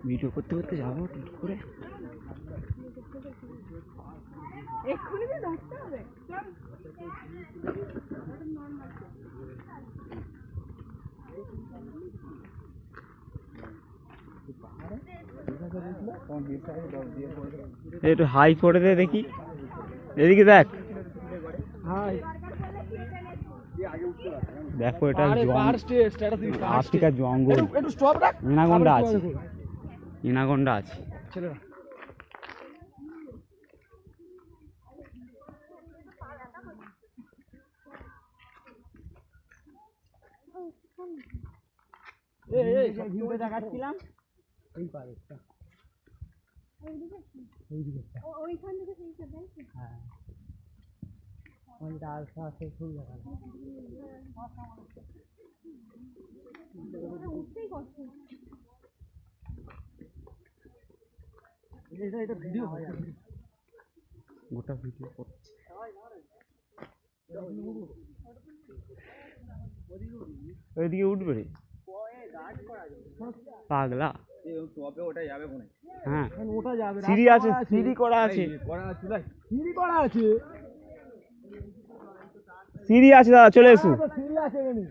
Video করতে করতে যাবো ঠিক করে। এক্ষুনি তো ধরতে হবে। একটু হাই করে দে দেখি, এদিকে দেখ। দেখো এটা আফ্রিকার জঙ্গল, এনাকোন্ডা আছে, এনাকোন্ডা আছে। দেখাচ্ছিলাম এই পারেটা, ওইখান থেকে সেই সাথে। হ্যাঁ ওইটা আলসা আছে ফুল লাগানো। এটা ভিডিও হয়, গোটা ভিডিও করছে। ওইদিকে উঠবে পাগলা। হ্যাঁ ওটা যাবে, সিঁড়ি আছে, সিঁড়ি করা আছে, সিঁড়ি করা আছে, সিঁড়ি আছে দাদা, চলে এসো। সিঁড়ি আছে এখানে।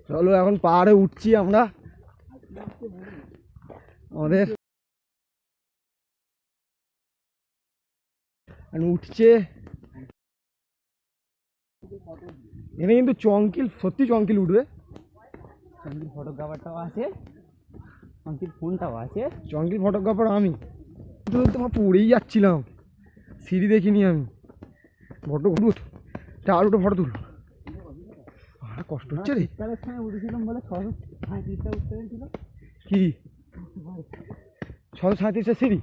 চলো এখন পাহাড়ে উঠছি আমরা। আমাদের উঠছে এখানে কিন্তু চঙ্কিল, সত্যি চঙ্কিল উঠবে। চঙ্কিল ফটোগ্রাফারটাও আছে, চঙ্কিল ফোনটাও আছে। চঙ্কিল ফটোগ্রাফার আমি তোমার পড়েই যাচ্ছিলাম, সিঁড়ি দেখিনি আমি। ফটো উঠ, আর উঠে ফটো তুল। কষ্ট হচ্ছে রে। শীতকালের সময় উঠেছিলাম বলে 637টা উঠতে পেরেছিল। কি 637টা সিঁড়ি?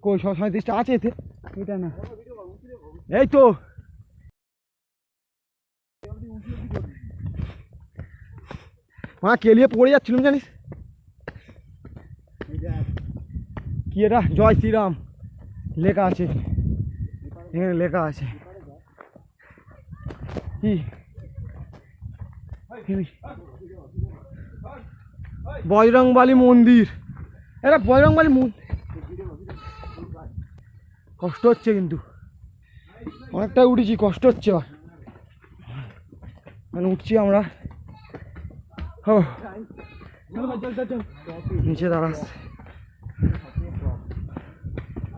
কই 637টা আছে এতে? এটা না, এই তো মা কেলিয়ে পড়ে যাচ্ছিলাম জানিস। কি এটা জয় শ্রীরাম লেখা আছে, এখানে লেখা আছে কি বজরংবলী মন্দির। এটা বজরংবলী মন্দির। কষ্ট হচ্ছে কিন্তু, অনেকটা উঠেছি, কষ্ট হচ্ছে। মানে উঠছি আমরা, নিচে দাঁড়াস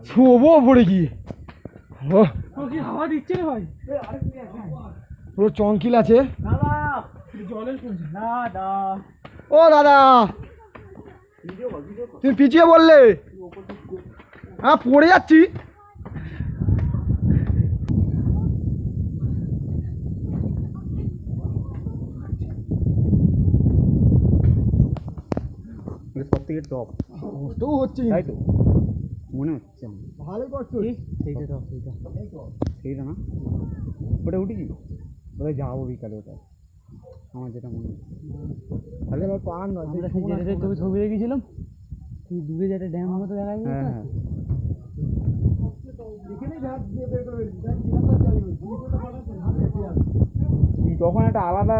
শোবো পড়ে গিয়ে। হাওয়া দিচ্ছে রে ভাই, পুরো চঙ্কিল আছে। দাদা ও দাদা তুমি পিছিয়ে বললে, হ্যাঁ পড়ে যাচ্ছি। সব থেকে টপ কষ্টও হচ্ছে, তাই তো মনে হচ্ছে। ভালো কষ্ট। সেইটা টপ, সেইটা সেইটা না, ওটা উঠেছি, ওটাই যাবো বিকালে। ওটা আমার যেটা মনে হচ্ছে। তাহলে আমার পান নয়, আমরা সেই যেটাতে তোকে ছবি দেখেছিলাম, তুই দূরে যেটা ড্যাম মতো দেখা যায়। হ্যাঁ হ্যাঁ, তখন একটা আলাদা